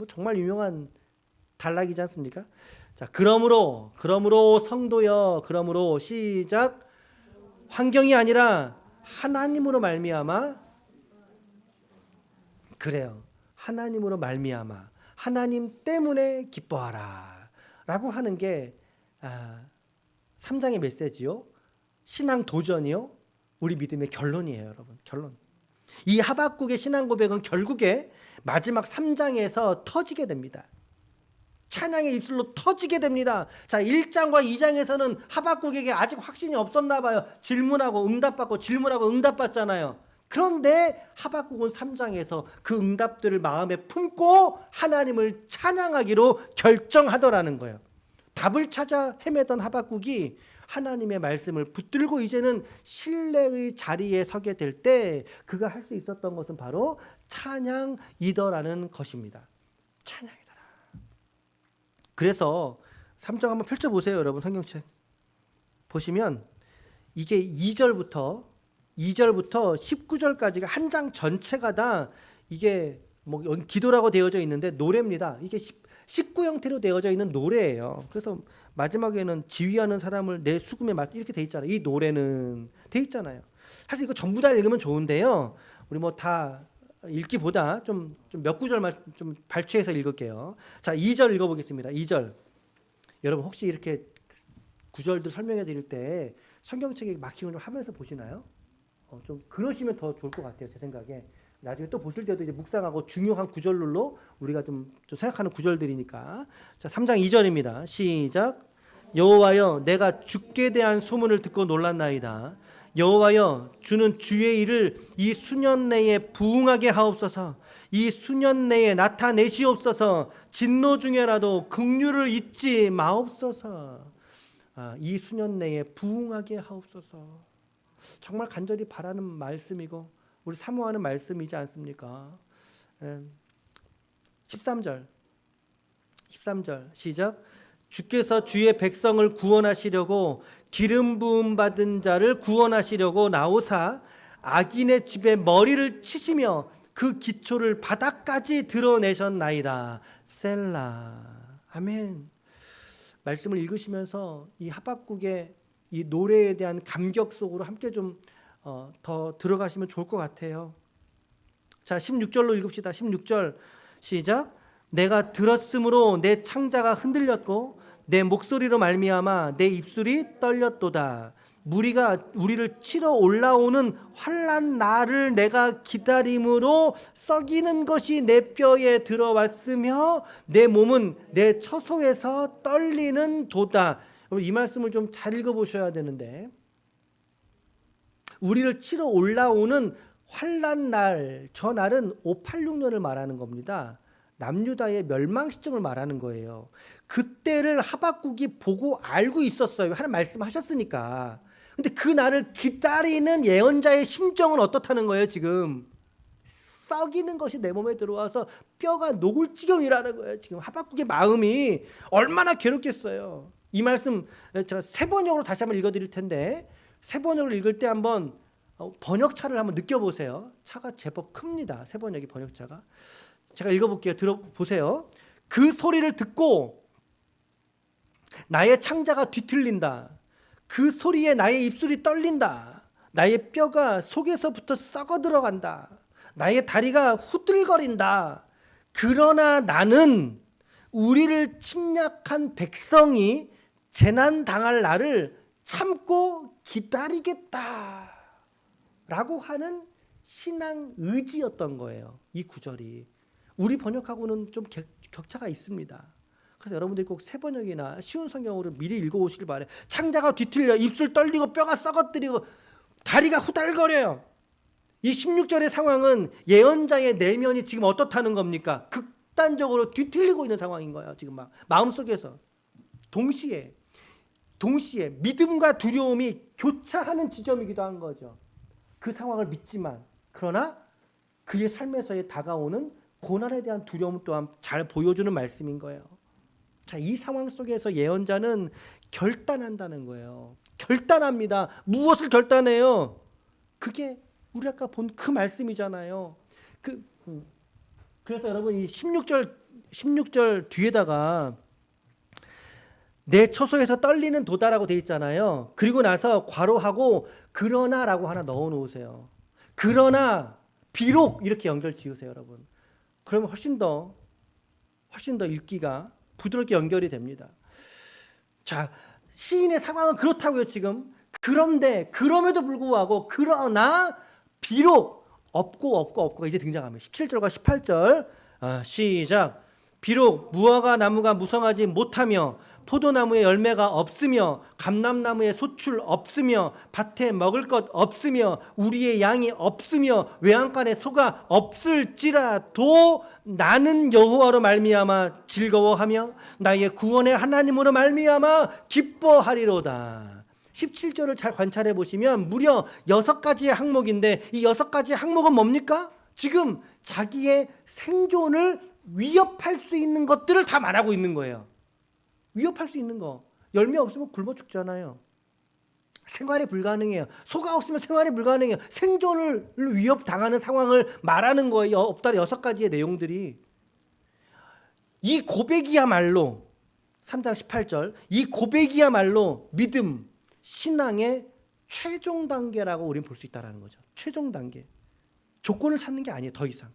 정말 유명한 단락이지 않습니까? 자, 그러므로 성도여, 그러므로 시작. 환경이 아니라 하나님으로 말미암아. 그래요. 하나님으로 말미암아. 하나님 때문에 기뻐하라. 라고 하는 게 3장의 메시지요. 신앙 도전이요. 우리 믿음의 결론이에요, 여러분. 결론. 이 하박국의 신앙 고백은 결국에 마지막 3장에서 터지게 됩니다. 찬양의 입술로 터지게 됩니다. 자, 1장과 2장에서는 하박국에게 아직 확신이 없었나 봐요. 질문하고 응답받고 질문하고 응답받잖아요. 그런데 하박국은 3장에서 그 응답들을 마음에 품고 하나님을 찬양하기로 결정하더라는 거예요. 답을 찾아 헤매던 하박국이 하나님의 말씀을 붙들고 이제는 신뢰의 자리에 서게 될 때 그가 할 수 있었던 것은 바로 찬양이더라는 것입니다. 찬양이더라. 그래서 3장 한번 펼쳐보세요, 여러분. 성경책 보시면 이게 2절부터 19절까지가 한 장 전체가 다 이게 뭐 여기 기도라고 되어져 있는데 노래입니다. 이게 19 형태로 되어져 있는 노래예요. 그래서 마지막에는 지휘하는 사람을 내 수금에 맞 이렇게 돼 있잖아요. 이 노래는 돼 있잖아요. 사실 이거 전부 다 읽으면 좋은데요. 우리 뭐 다 읽기보다 좀 몇 구절만 좀 발췌해서 읽을게요. 자, 2절 읽어보겠습니다. 2절. 여러분 혹시 이렇게 구절들 설명해 드릴 때 성경책에 마킹을 좀 하면서 보시나요? 좀 그러시면 더 좋을 것 같아요. 제 생각에. 나중에 또 보실 때도 이제 묵상하고 중요한 구절로 우리가 좀 생각하는 구절들이니까. 자, 3장 2절입니다. 시작. 여호와여, 내가 주께 대한 소문을 듣고 놀랐나이다. 여호와여, 주는 주의 일을 이 수년 내에 부응하게 하옵소서. 이 수년 내에 나타내시옵소서. 진노 중에라도 긍휼을 잊지 마옵소서. 이 수년 내에 부응하게 하옵소서. 정말 간절히 바라는 말씀이고 우리 사모하는 말씀이지 않습니까? 13절. 13절 시작. 주께서 주의 백성을 구원하시려고 기름 부음 받은 자를 구원하시려고 나오사 악인의 집에 머리를 치시며 그 기초를 바닥까지 드러내셨나이다. 셀라. 아멘. 말씀을 읽으시면서 이 하박국의 이 노래에 대한 감격 속으로 함께 좀 더 들어가시면 좋을 것 같아요. 자, 16절로 읽읍시다. 16절 시작. 내가 들었으므로 내 창자가 흔들렸고 내 목소리로 말미암아 내 입술이 떨렸도다. 무리가 우리를 치러 올라오는 환난 날을 내가 기다림으로 썩이는 것이 내 뼈에 들어왔으며 내 몸은 내 처소에서 떨리는 도다. 이 말씀을 좀 잘 읽어보셔야 되는데, 우리를 치러 올라오는 환난 날, 저 날은 586년을 말하는 겁니다. 남유다의 멸망 시점을 말하는 거예요. 그때를 하박국이 보고 알고 있었어요. 하나님 말씀하셨으니까. 근데 그 날을 기다리는 예언자의 심정은 어떻다는 거예요, 지금? 썩이는 것이 내 몸에 들어와서 뼈가 녹을 지경이라는 거예요. 지금 하박국의 마음이 얼마나 괴롭겠어요. 이 말씀 제가 세번역으로 다시 한번 읽어드릴 텐데, 세번역을 읽을 때 한번 번역차를 한번 느껴보세요. 차가 제법 큽니다. 세번역이 번역차가. 제가 읽어볼게요. 들어보세요. 그 소리를 듣고 나의 창자가 뒤틀린다. 그 소리에 나의 입술이 떨린다. 나의 뼈가 속에서부터 썩어 들어간다. 나의 다리가 후들거린다. 그러나 나는 우리를 침략한 백성이 재난 당할 날을 참고 기다리겠다 라고 하는 신앙 의지였던 거예요. 이 구절이 우리 번역하고는 좀 격차가 있습니다. 그래서 여러분들이 꼭 새 번역이나 쉬운 성경으로 미리 읽어오시길 바래요. 창자가 뒤틀려 입술 떨리고 뼈가 썩어뜨리고 다리가 후달거려요. 이 16절의 상황은 예언자의 내면이 지금 어떻다는 겁니까? 극단적으로 뒤틀리고 있는 상황인 거예요. 지금 막 마음속에서 동시에 믿음과 두려움이 교차하는 지점이기도 한 거죠. 그 상황을 믿지만, 그러나 그의 삶에서의 다가오는 고난에 대한 두려움 또한 잘 보여주는 말씀인 거예요. 자, 이 상황 속에서 예언자는 결단한다는 거예요. 결단합니다. 무엇을 결단해요? 그게 우리 아까 본 그 말씀이잖아요. 그래서 여러분 이 16절 뒤에다가 내 처소에서 떨리는 도다라고 돼 있잖아요. 그리고 나서 괄호하고 그러나라고 하나 넣어 놓으세요. 그러나 비록 이렇게 연결 지으세요, 여러분. 그러면 훨씬 더 읽기가 부드럽게 연결이 됩니다. 자, 시인의 상황은 그렇다고요, 지금. 그런데 그럼에도 불구하고 그러나 비록 없고가 이제 등장합니다. 17절과 18절 시작. 비록 무화과 나무가 무성하지 못하며 포도나무에 열매가 없으며 감람나무에 소출 없으며 밭에 먹을 것 없으며 우리의 양이 없으며 외양간에 소가 없을지라도 나는 여호와로 말미암아 즐거워하며 나의 구원의 하나님으로 말미암아 기뻐하리로다. 17절을 잘 관찰해 보시면 무려 6가지의 항목인데, 이 6가지의 항목은 뭡니까? 지금 자기의 생존을 위협할 수 있는 것들을 다 말하고 있는 거예요. 위협할 수 있는 거. 열매 없으면 굶어 죽잖아요. 생활이 불가능해요. 소가 없으면 생활이 불가능해요. 생존을 위협당하는 상황을 말하는 거예요. 없다리 6가지의 내용들이. 이 고백이야말로 3장 18절 이 고백이야말로 믿음, 신앙의 최종 단계라고 우리는 볼 수 있다는 거죠. 최종 단계. 조건을 찾는 게 아니에요. 더 이상.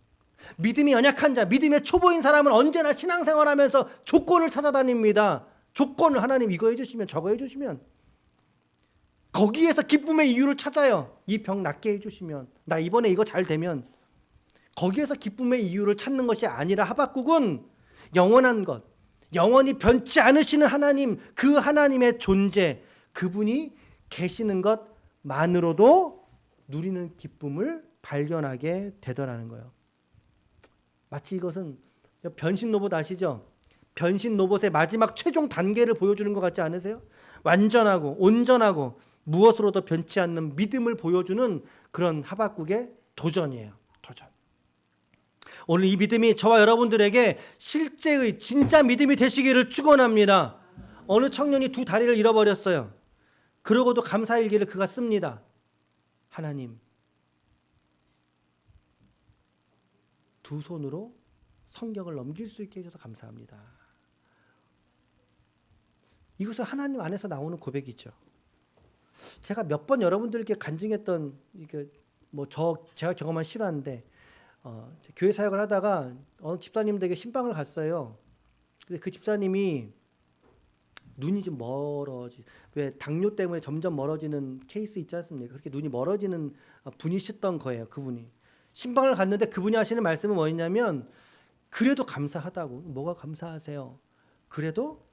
믿음이 연약한 자, 믿음의 초보인 사람은 언제나 신앙생활하면서 조건을 찾아다닙니다. 조건을 하나님 이거 해주시면 저거 해주시면, 거기에서 기쁨의 이유를 찾아요. 이 병 낫게 해주시면, 나 이번에 이거 잘 되면. 거기에서 기쁨의 이유를 찾는 것이 아니라 하박국은 영원한 것, 영원히 변치 않으시는 하나님, 그 하나님의 존재, 그분이 계시는 것만으로도 누리는 기쁨을 발견하게 되더라는 거예요. 마치 이것은 변신 로봇 아시죠? 변신 로봇의 마지막 최종 단계를 보여주는 것 같지 않으세요? 완전하고 온전하고 무엇으로도 변치 않는 믿음을 보여주는 그런 하박국의 도전이에요. 도전. 오늘 이 믿음이 저와 여러분들에게 실제의 진짜 믿음이 되시기를 축원합니다. 어느 청년이 두 다리를 잃어버렸어요. 그러고도 감사일기를 그가 씁니다. 하나님, 두 손으로 성경을 넘길 수 있게 해줘서 감사합니다. 이것은 하나님 안에서 나오는 고백이죠. 제가 몇 번 여러분들께 간증했던 이게 제가 경험한 실화인데, 교회 사역을 하다가 어느 집사님들에게 신방을 갔어요. 근데 그 집사님이 눈이 좀 왜 당뇨 때문에 점점 멀어지는 케이스 있지 않습니까? 그렇게 눈이 멀어지는 분이셨던 거예요. 그분이 신방을 갔는데 그분이 하시는 말씀은 뭐였냐면, 그래도 감사하다고. 뭐가 감사하세요? 그래도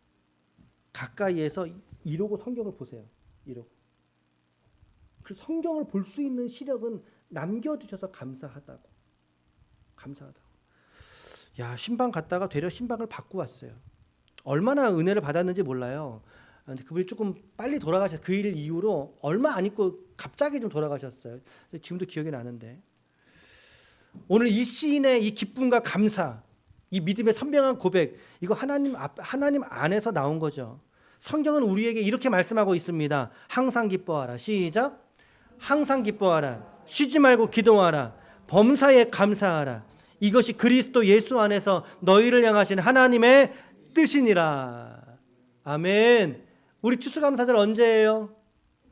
가까이에서 이러고 성경을 보세요. 이러고. 그 성경을 볼 수 있는 시력은 남겨주셔서 감사하다고. 감사하다고. 야, 신방 갔다가 되려 신방을 받고 왔어요. 얼마나 은혜를 받았는지 몰라요. 근데 그분이 조금 빨리 돌아가셨어요. 그 일 이후로 얼마 안 있고 갑자기 좀 돌아가셨어요. 지금도 기억이 나는데, 오늘 이 시인의 이 기쁨과 감사, 이 믿음의 선명한 고백, 이거 하나님 안에서 나온 거죠. 성경은 우리에게 이렇게 말씀하고 있습니다. 항상 기뻐하라. 시작. 항상 기뻐하라. 쉬지 말고 기도하라. 범사에 감사하라. 이것이 그리스도 예수 안에서 너희를 향하신 하나님의 뜻이니라. 아멘. 우리 추수감사절 언제예요?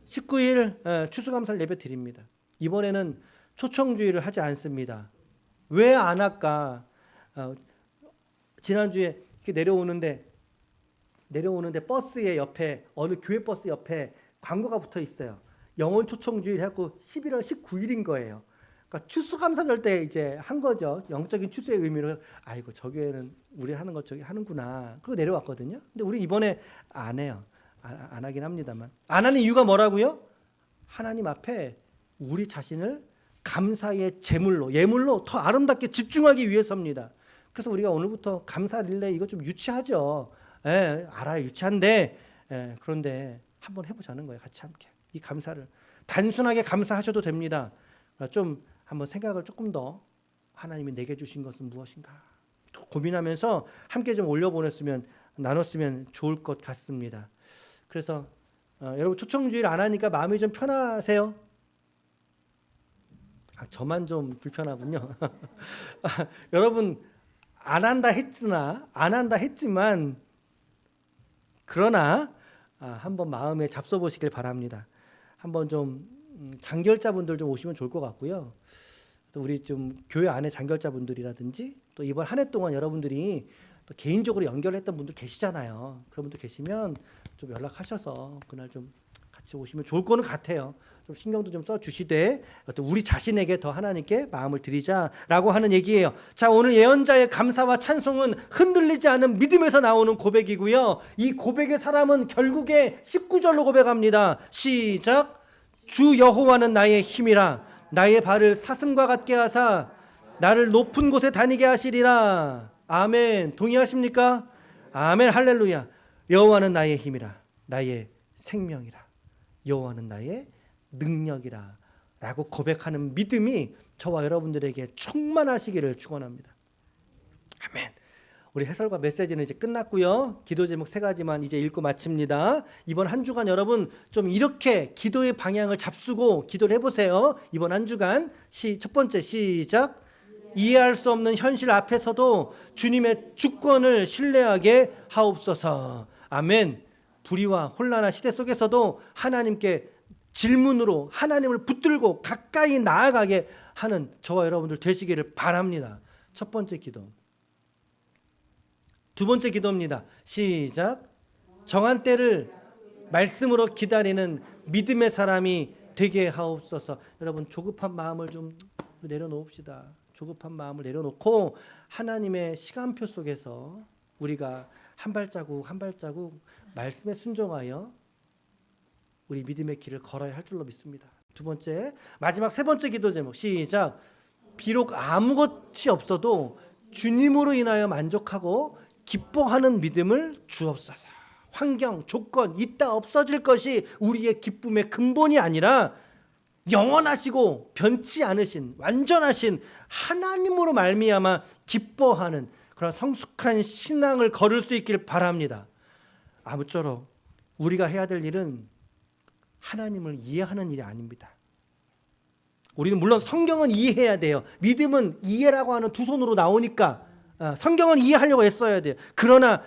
19일 추수감사를 예배 드립니다. 이번에는 초청주의를 하지 않습니다. 왜 안 할까? 지난주에 이렇게 내려오는데 버스의 옆에, 어느 교회 버스 옆에 광고가 붙어 있어요. 영혼 초청주의를 해갖고 11월 19일인 거예요. 그러니까 추수감사절 때 이제 한 거죠. 영적인 추수의 의미로. 아이고, 저 교회는 우리 하는 거 저기 하는구나. 그리고 내려왔거든요. 근데 우리 이번에 안 해요. 안 하긴 합니다만. 안 하는 이유가 뭐라고요? 하나님 앞에 우리 자신을 감사의 예물로 더 아름답게 집중하기 위해서입니다. 그래서 우리가 오늘부터 감사 릴레이, 이거 좀 유치하죠. 알아요. 유치한데, 그런데 한번 해보자는 거예요. 같이 함께. 이 감사를. 단순하게 감사하셔도 됩니다. 좀 한번 생각을 조금 더, 하나님이 내게 주신 것은 무엇인가 고민하면서 함께 좀 나눴으면 좋을 것 같습니다. 그래서 여러분, 초청주의를 안 하니까 마음이 좀 편하세요? 저만 좀 불편하군요. 여러분, 안 한다 했지만 그러나 한번 마음에 잡숴 보시길 바랍니다. 한번 좀 장결자분들 좀 오시면 좋을 것 같고요. 또 우리 좀 교회 안에 장결자분들이라든지, 또 이번 한 해 동안 여러분들이 또 개인적으로 연결했던 분들 계시잖아요. 그런 분들 계시면 좀 연락하셔서 그날 좀 같이 오시면 좋을 거는 같아요. 좀 신경도 좀 써주시되, 또 우리 자신에게 더 하나님께 마음을 드리자라고 하는 얘기예요. 자, 오늘 예언자의 감사와 찬송은 흔들리지 않은 믿음에서 나오는 고백이고요. 이 고백의 사람은 결국에 19절로 고백합니다. 시작. 주 여호와는 나의 힘이라. 나의 발을 사슴과 같게 하사 나를 높은 곳에 다니게 하시리라. 아멘. 동의하십니까? 아멘. 할렐루야. 여호와는 나의 힘이라. 나의 생명이라. 여호와는 나의 능력이라 라고 고백하는 믿음이 저와 여러분들에게 충만하시기를 축원합니다. 아멘. 우리 해설과 메시지는 이제 끝났고요. 기도 제목 3가지만 이제 읽고 마칩니다. 이번 한 주간 여러분 좀 이렇게 기도의 방향을 잡수고 기도를 해보세요. 이번 한 주간 첫 번째 시작. 이해할 수 없는 현실 앞에서도 주님의 주권을 신뢰하게 하옵소서. 아멘. 불의와 혼란한 시대 속에서도 하나님께 질문으로 하나님을 붙들고 가까이 나아가게 하는 저와 여러분들 되시기를 바랍니다. 첫 번째 기도. 두 번째 기도입니다. 시작. 정한 때를 말씀으로 기다리는 믿음의 사람이 되게 하옵소서. 여러분, 조급한 마음을 좀 내려놓읍시다. 조급한 마음을 내려놓고 하나님의 시간표 속에서 우리가 한 발자국 한 발자국 말씀에 순종하여 우리 믿음의 길을 걸어야 할 줄로 믿습니다. 두 번째, 마지막 세 번째 기도 제목. 시작. 비록 아무것이 없어도 주님으로 인하여 만족하고 기뻐하는 믿음을 주옵소서. 환경, 조건 있다 없어질 것이 우리의 기쁨의 근본이 아니라 영원하시고 변치 않으신 완전하신 하나님으로 말미암아 기뻐하는 그런 성숙한 신앙을 걸을 수 있길 바랍니다. 아무쪼록 우리가 해야 될 일은 하나님을 이해하는 일이 아닙니다. 우리는 물론 성경은 이해해야 돼요. 믿음은 이해라고 하는 두 손으로 나오니까 성경은 이해하려고 애써야 돼요. 그러나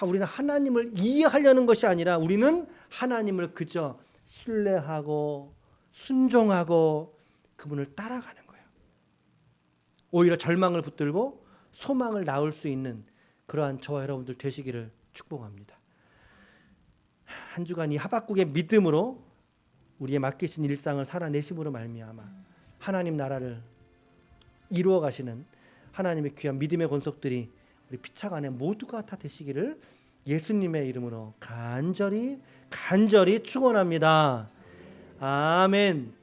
우리는 하나님을 이해하려는 것이 아니라 우리는 하나님을 그저 신뢰하고 순종하고 그분을 따라가는 거예요. 오히려 절망을 붙들고 소망을 낳을 수 있는 그러한 저와 여러분들 되시기를 축복합니다. 한 주간 이 하박국의 믿음으로 우리의 맡기신 일상을 살아내심으로 말미암아 하나님 나라를 이루어 가시는 하나님의 귀한 믿음의 권속들이 우리 피차가 안에 모두가 다 되시기를 예수님의 이름으로 간절히 축원합니다. 아멘.